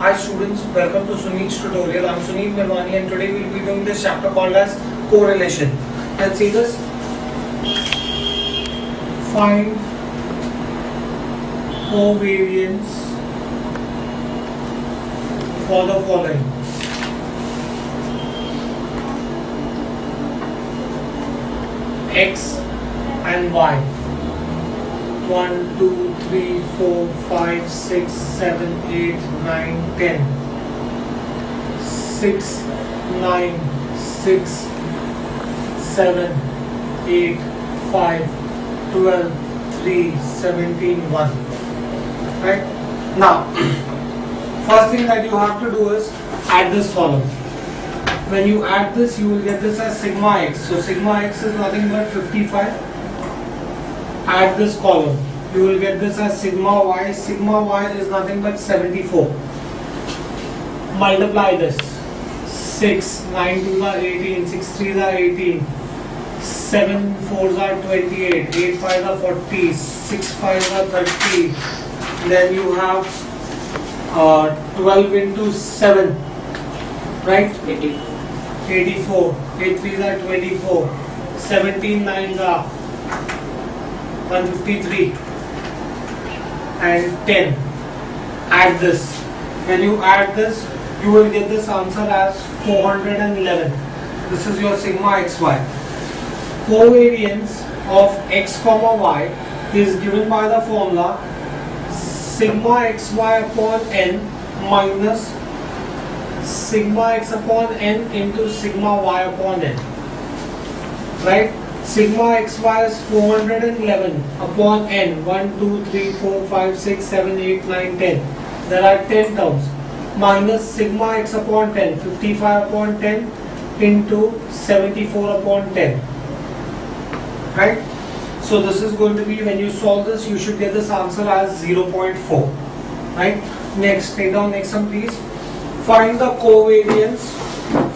Hi students, welcome to Sunit's tutorial. I'm Sunit Mirwani and today we'll be doing this chapter called as correlation. Let's see this. Find covariance for the following. X and Y. 1, 2, 3, 4, 5, 6, 7, 8, 9, 10. 6, 9, 6, 7, 8, 5, 12, 3, 17, 1. Right? Now, first thing that you have to do is add this column. When you add this, you will get this as sigma x. So sigma x is nothing but 55. Add this column, you will get this as sigma y. Sigma y is nothing but 74. Multiply this. 6, 9 2s are 18, 6 3s are 18, 7 4s are 28, 8 5s are 40, 6 5s are 30. Then you have 12 into 7, right? 84. 8 3s are 24, 17 9s are 153 and 10. Add this. When you add this, you will get this answer as 411. This is your sigma xy. Covariance of x comma y is given by the formula sigma xy upon n minus sigma x upon n into sigma y upon n. Right? Sigma xy is 411 upon n. 1, 2, 3, 4, 5, 6, 7, 8, 9, 10. There are 10 terms. Minus sigma x upon 10. 55 upon 10 into 74 upon 10. Right? So this is going to be, when you solve this, you should get this answer as 0.4. Right? Next, take down next one please. Find the covariance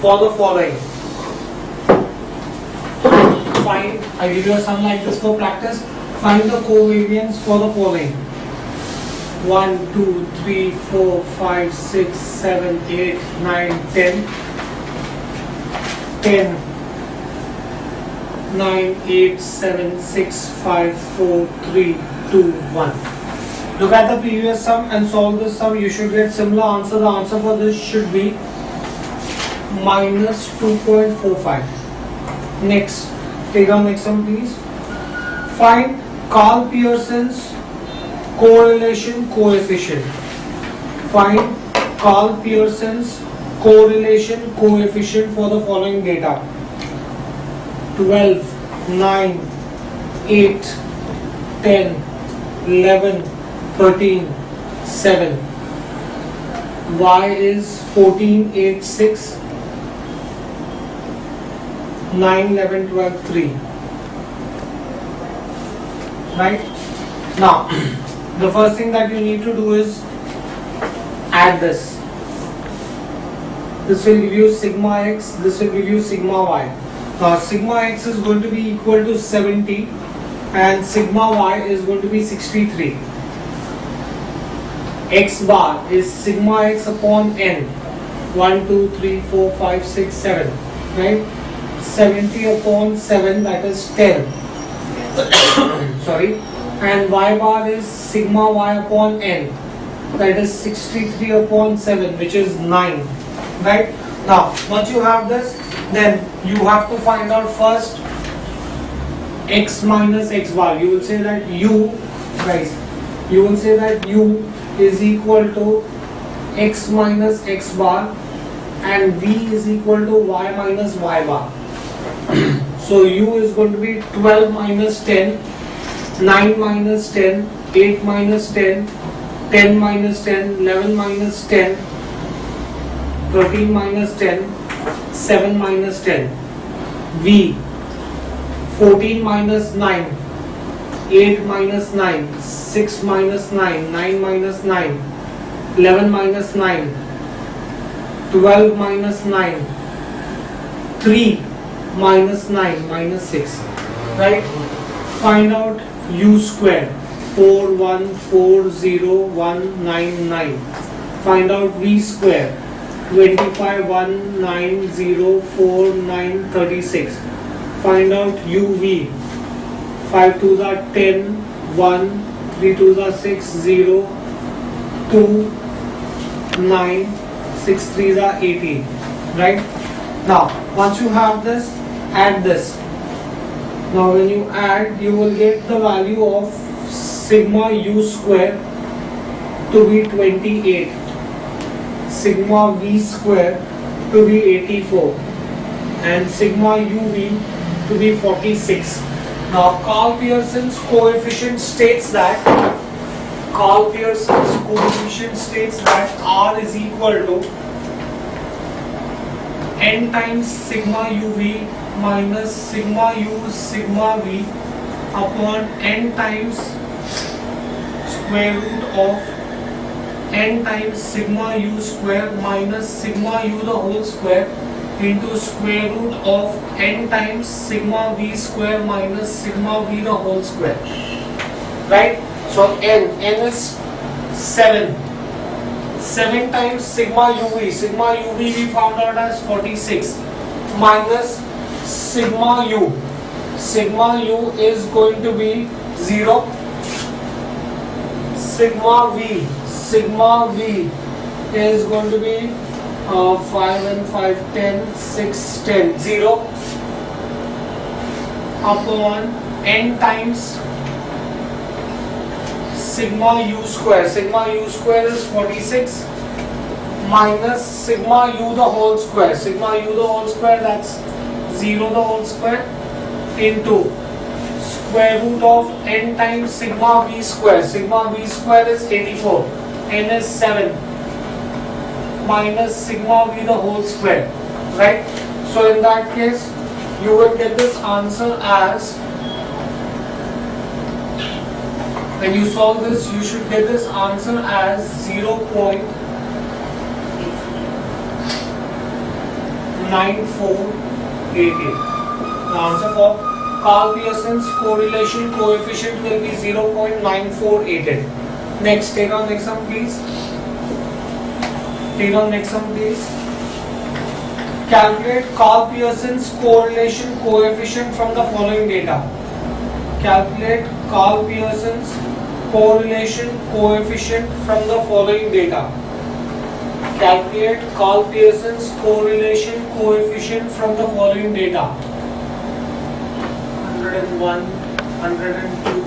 for the following. I give you a sum like this for practice. Find the covariance for the following. 1, 2, 3, 4, 5, 6, 7, 8, 9, 10. 10, 9, 8, 7, 6, 5, 4, 3, 2, 1. Look at the previous sum and solve this sum. You should get similar answer. The answer for this should be minus 2.45. Next. Take down next one please. Find Carl Pearson's correlation coefficient. Find Carl Pearson's correlation coefficient for the following data. 12, 9, 8, 10, 11, 13, 7. Y is 14, 8, 6. 9, 11, 12, 3. Right? Now, the first thing that you need to do is add this. This will give you sigma x, this will give you sigma y. Now, sigma x is going to be equal to 70 and sigma y is going to be 63. X bar is sigma x upon n. 1, 2, 3, 4, 5, 6, 7. Right? 70 upon 7, that is 10. Sorry. And y bar is sigma y upon n, that is 63 upon 7, which is 9. Right? Now, once you have this, then you have to find out first x minus x bar. You will say that u, guys, you will say that u is equal to x minus x bar and v is equal to y minus y bar. So u is going to be 12 minus 10, 9 minus 10, 8 minus 10, 10 minus 10, 11 minus 10, 13 minus 10, 7 minus 10. V 14 minus 9, 8 minus 9, 6 minus 9, 9 minus 9, 11 minus 9, 12 minus 9, 3 minus 9 minus 6. Right? Find out u square. 4140199. Find out V square. 25, 1, 9, 0, 4, 9, 36. Find out UV. 5 2s are 10, 1, 3 2s are 6, 0, 2, 9, 6 3s are 18. Right? Now, once you have this, add this. Now when you add, you will get the value of sigma U square to be 28. Sigma V square to be 84. And sigma UV to be 46. Now Carl Pearson's coefficient states that R is equal to n times sigma UV minus sigma U sigma V upon n times square root of n times sigma U square minus sigma U the whole square into square root of n times sigma V square minus sigma V the whole square. Right? So n is 7. 7 times sigma UV. Sigma UV we found out as 46 minus sigma U. Sigma U is going to be 0. Sigma V is going to be 5 and 5, 10, 6, 10, 0 upon n times sigma U square. Sigma U square is 46 minus sigma U the whole square. Sigma U the whole square, that's 0 the whole square into square root of n times sigma V square. Sigma V square is 84. N is 7 minus sigma V the whole square. Right? So in that case, you will get this answer as, when you solve this, you should get this answer as 0.9488. The answer for Carl Pearson's correlation coefficient will be 0.9488. Next, take on next sum please. Calculate Carl Pearson's correlation coefficient from the following data. Calculate Carl Pearson's correlation coefficient from the following data. Calculate Carl Pearson's correlation coefficient from the following data. 101, 102,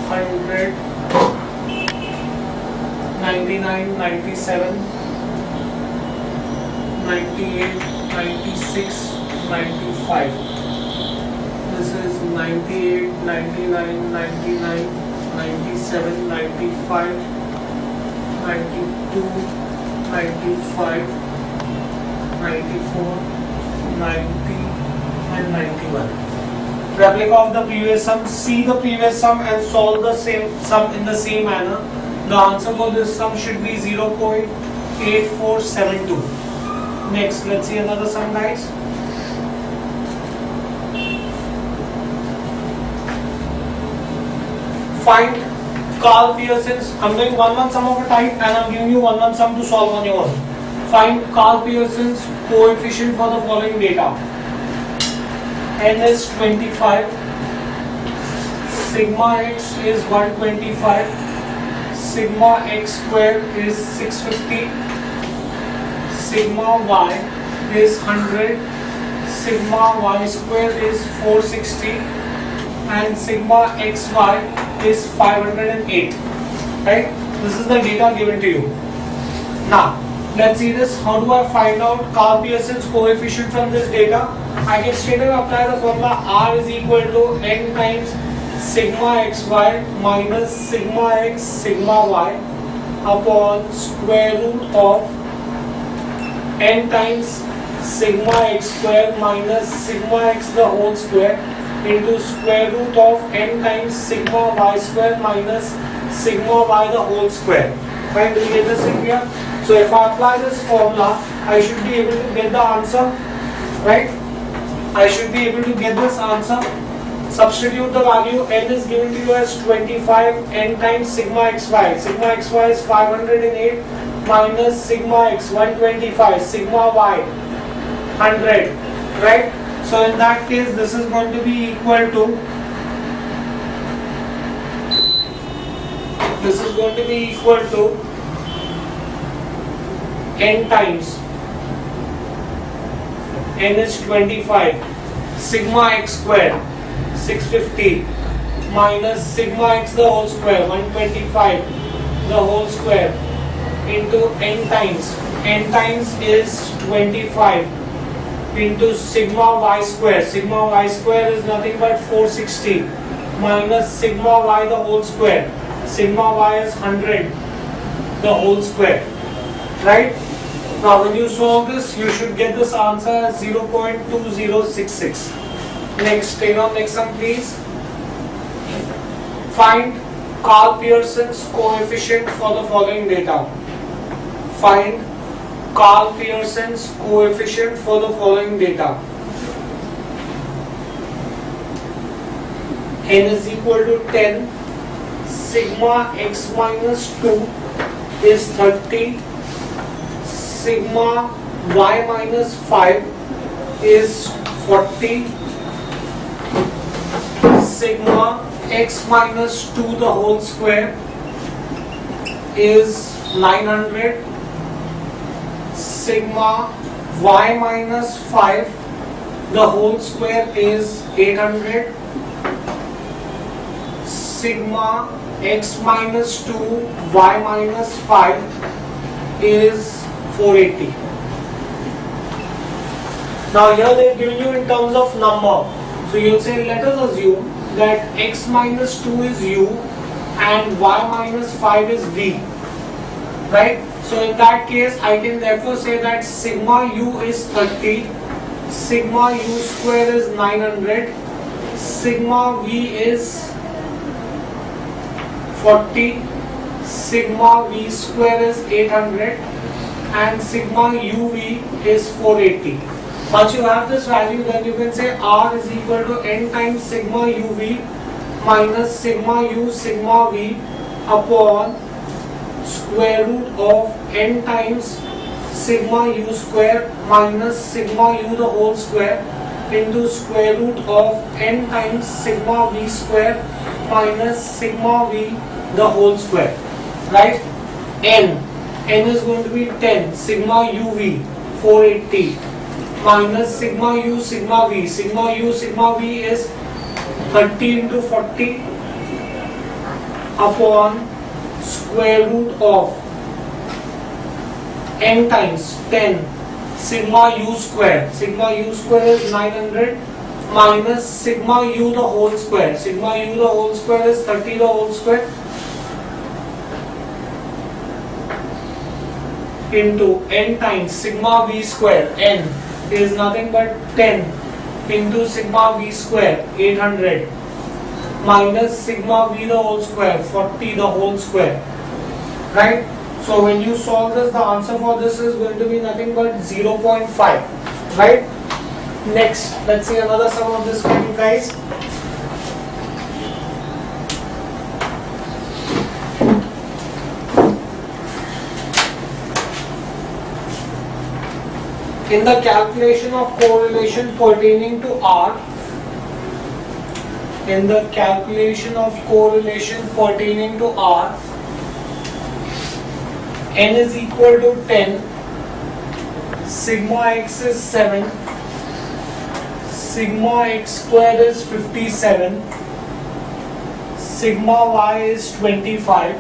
100, 99, 97, 98, 96, 95. This is 98, 99, 99, 97, 95, 92, 95, 94, 90 and 91. Replica of the previous sum. See the previous sum and solve the same sum in the same manner. The answer for this sum should be 0.8472. Next, let's see another sum, guys. Find Carl Pearson's. I'm doing one sum of a type and I'm giving you one sum to solve on your own. Find Carl Pearson's coefficient for the following data. N is 25, sigma x is 125, sigma x square is 650, sigma y is 100, sigma y square is 460 and sigma xy is 508. Right? This is the data given to you. Now, let's see this. How do I find out Carl Pearson's coefficient from this data? I can straight away apply the formula R is equal to n times sigma xy minus sigma x sigma y upon square root of n times sigma x square minus sigma x the whole square into square root of n times sigma y square minus sigma y the whole square. Fine, do you get this in here? So if I apply this formula, I should be able to get the answer, right? I should be able to get this answer. Substitute the value. N is given to you as 25, n times sigma xy. Sigma xy is 508 minus sigma x 125, sigma y 100, right? So in that case, this is going to be equal to, n times, n is 25, sigma x squared 650 minus sigma x the whole square 125 the whole square into n times is 25 into sigma y square. Sigma y square is nothing but 460 minus sigma y the whole square. Sigma y is 100 the whole square, right? Now when you solve this, you should get this answer as 0.2066. Next, take on next sum please. Find Carl Pearson's coefficient for the following data. Find Carl Pearson's coefficient for the following data. N is equal to 10, sigma x minus 2 is 30, sigma y minus 5 is 40, sigma x minus 2 the whole square is 900, sigma y minus 5 the whole square is 800, sigma x minus 2 y minus 5 is 480. Now here they have given you in terms of number. So you'll say, let us assume that x minus 2 is u and y minus 5 is v, right? So in that case, I can therefore say that sigma u is 30, sigma u square is 900, sigma v is 40, sigma v square is 800 and sigma uv is 480. Once you have this value, then you can say R is equal to n times sigma uv minus sigma u sigma v upon square root of n times sigma u square minus sigma u the whole square into square root of n times sigma v square minus sigma v the whole square, right? N is going to be 10, sigma uv 480 minus sigma u sigma v. Sigma u sigma v is 30 into 40 upon square root of n times 10 sigma u square. Sigma u square is 900 minus sigma u the whole square. Sigma u the whole square is 30 the whole square into n times sigma v square. N is nothing but 10 into sigma v square 800 minus sigma v the whole square 40 the whole square, right? So when you solve this, the answer for this is going to be nothing but 0.5, right? Next, let's see another sum of this kind, guys. In the calculation of correlation pertaining to R, n is equal to 10, sigma x is 7, sigma x square is 57, sigma y is 25,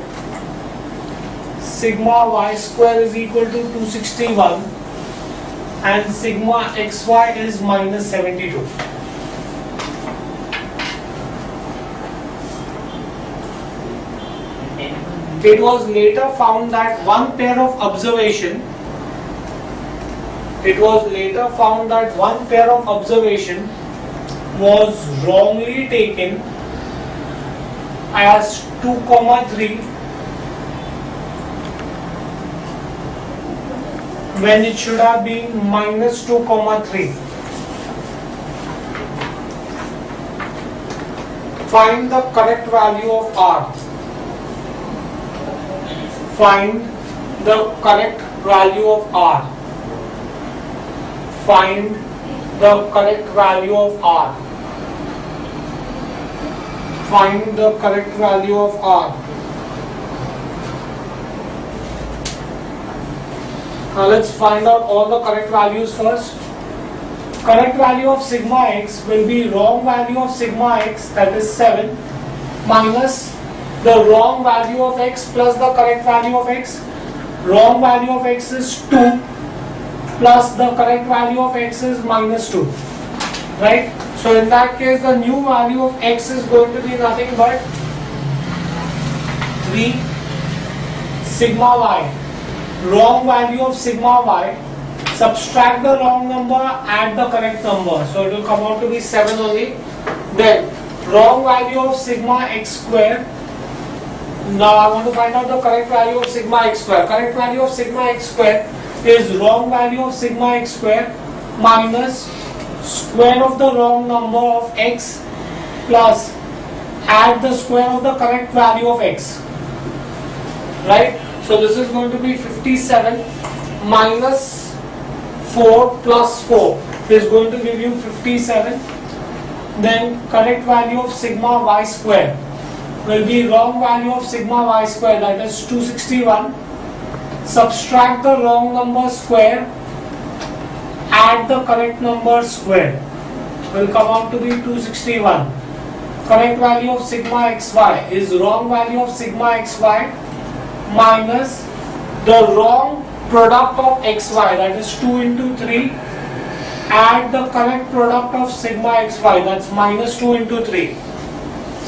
sigma y square is equal to 261 and sigma xy is minus 72. It was later found that one pair of observation was wrongly taken as 2,3 when it should have been minus 2,3. Find the correct value of R. Find the correct value of R. Find the correct value of R. Find the correct value of R. Now let's find out all the correct values first. Correct value of sigma x will be wrong value of sigma x, that is 7, minus the wrong value of x plus the correct value of x. Wrong value of x is 2 plus the correct value of x is minus 2. Right? So in that case the new value of x is going to be nothing but 3 sigma y. Wrong value of sigma y, subtract the wrong number, add the correct number, so it will come out to be 7 only. Then wrong value of sigma x square. Now I want to find out the correct value of sigma x square. Correct value of sigma x square is wrong value of sigma x square minus square of the wrong number of x plus add the square of the correct value of x. Right? So this is going to be 57 minus 4 plus 4 is going to give you 57. Then correct value of sigma y square will be wrong value of sigma y square, that is 261. Subtract the wrong number square, add the correct number square, will come out to be 261. Correct value of sigma xy is wrong value of sigma xy minus the wrong product of xy, that is 2 into 3, add the correct product of sigma xy, that's minus 2 into 3.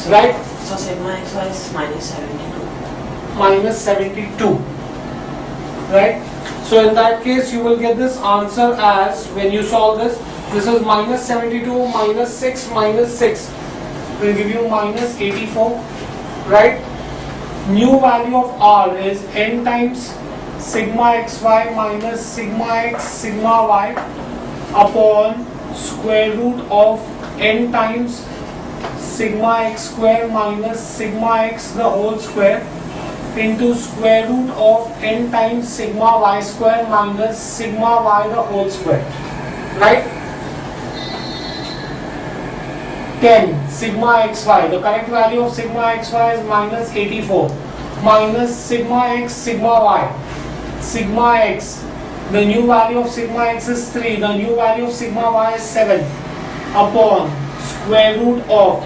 Right? So sigma xy is minus 72. Minus 72. Right? So in that case you will get this answer as, when you solve this is minus 72 minus 6 minus 6 will give you minus 84. Right? New value of R is n times sigma xy minus sigma x sigma y upon square root of n times sigma x square minus sigma x the whole square into square root of n times sigma y square minus sigma y the whole square. Right? 10 sigma xy, the correct value of sigma xy is minus 84 minus sigma x sigma y. Sigma x, the new value of sigma x is 3, the new value of sigma y is 7 upon square root of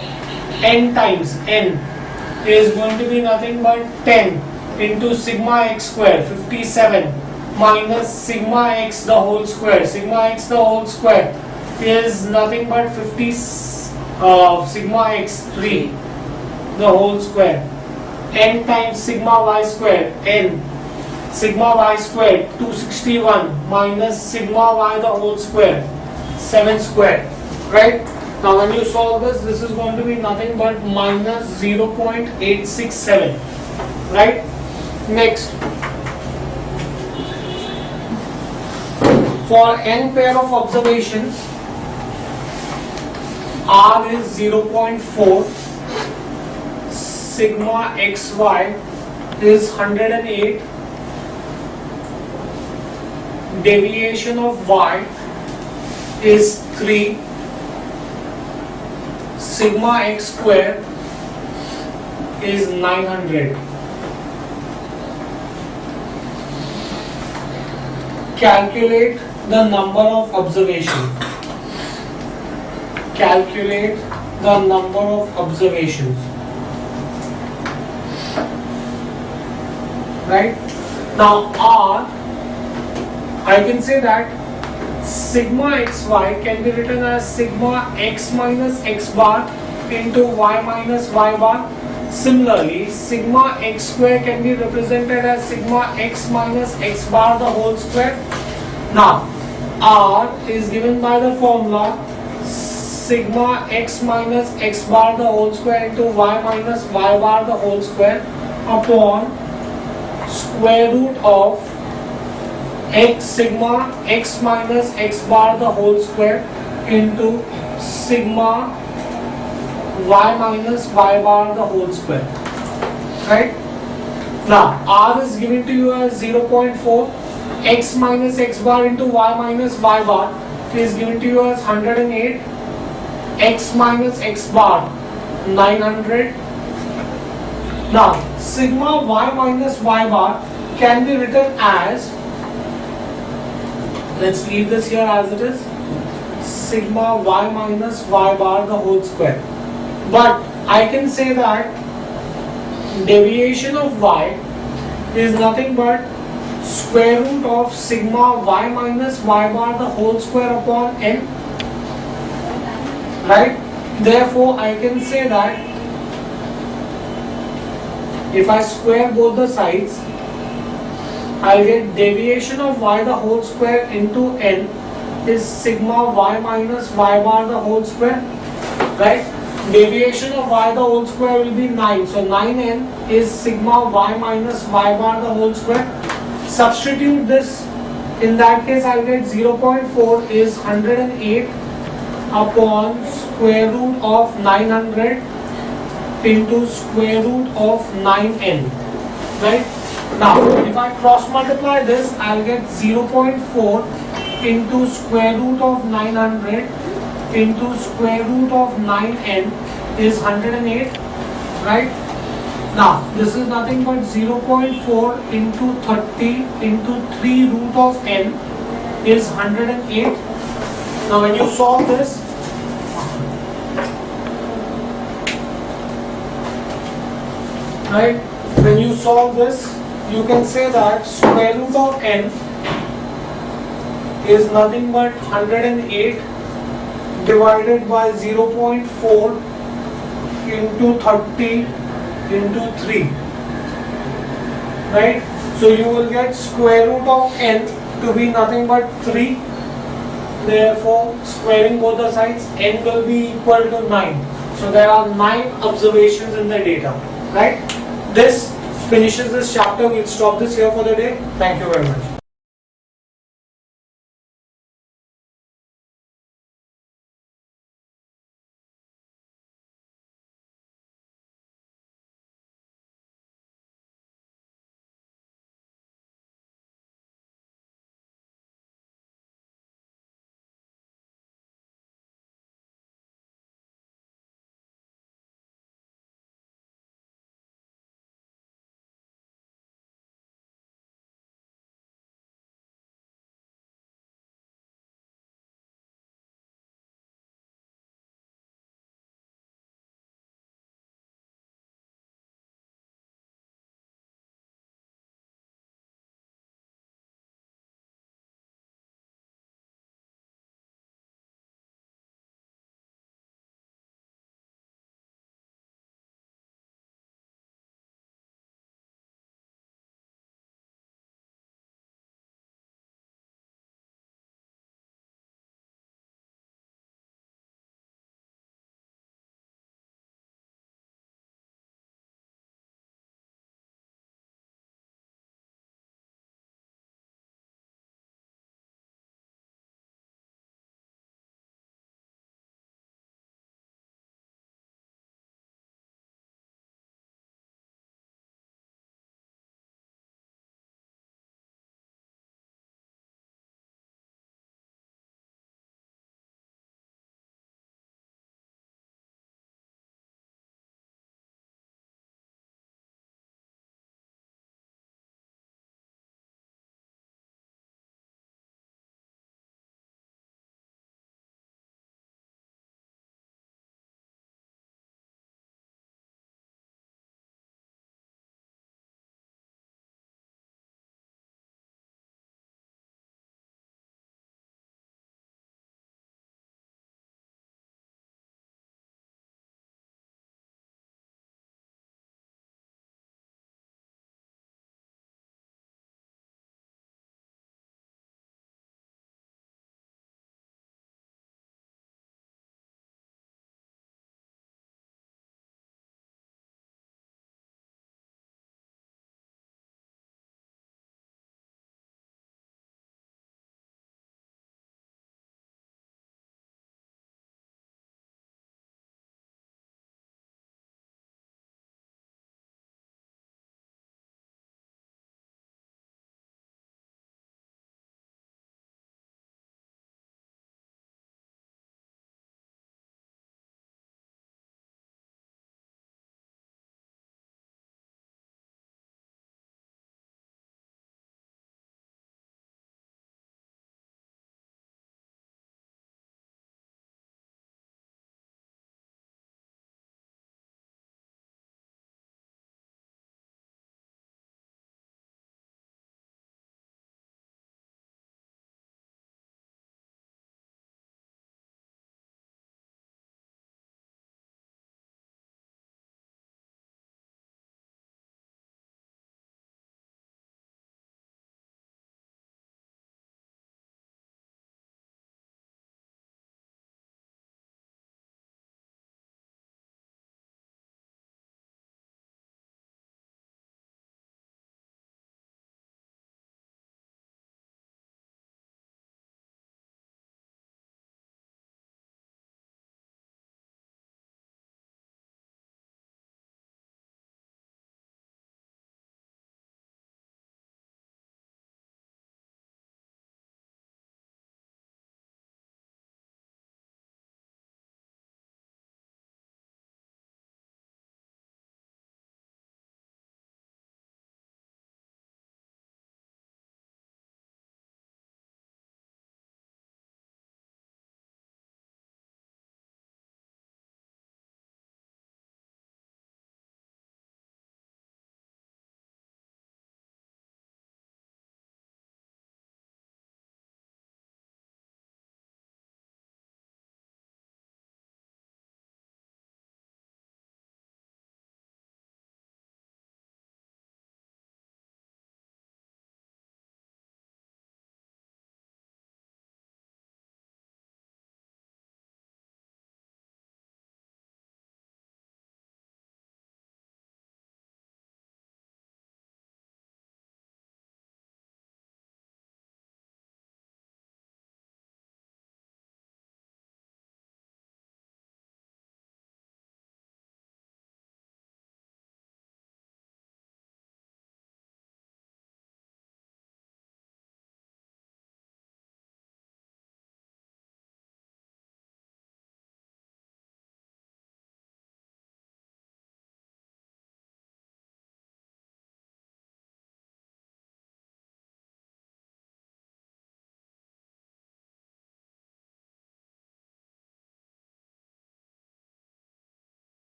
n times n is going to be nothing but 10 into sigma x square, 57 minus sigma x the whole square. Sigma x the whole square is nothing but 50 sigma x 3 the whole square, n times sigma y square, n sigma y square 261 minus sigma y the whole square, 7 square. Right? Now when you solve this is going to be nothing but minus 0.867. Right? Next, for n pair of observations, R is 0.4, sigma xy is 108, deviation of y is 3, sigma x square is 900. Calculate the number of observations. Calculate the number of observations. Right? Now R, I can say that sigma xy can be written as sigma x minus x bar into y minus y bar. Similarly, sigma x square can be represented as sigma x minus x bar the whole square. Now, R is given by the formula sigma x minus x bar the whole square into y minus y bar the whole square upon square root of x sigma x minus x bar the whole square into sigma y minus y bar the whole square, right? Now r is given to you as 0.4, x minus x bar into y minus y bar is given to you as 108, x minus x bar 900. Now sigma y minus y bar can be written as, let's leave this here as it is, sigma y minus y bar the whole square. But I can say that deviation of y is nothing but square root of sigma y minus y bar the whole square upon n, right? Therefore I can say that if I square both the sides, I'll get deviation of y the whole square into n is sigma y minus y bar the whole square, right? Deviation of y the whole square will be 9, so 9n is sigma y minus y bar the whole square. Substitute this, in that case I'll get 0.4 is 108 upon square root of 900 into square root of 9n, right? Now if I cross multiply this, I'll get 0.4 into square root of 900 into square root of 9n is 108, right? Now this is nothing but 0.4 into 30 into 3 root of n is 108. Now when you solve this, right, when you solve this, you can say that square root of n is nothing but 108 divided by 0.4 into 30 into 3, right? So you will get square root of n to be nothing but 3. Therefore squaring both the sides, n will be equal to 9. So there are 9 observations in the data, right? This finishes this chapter. We'll stop this here for the day. Thank you very much.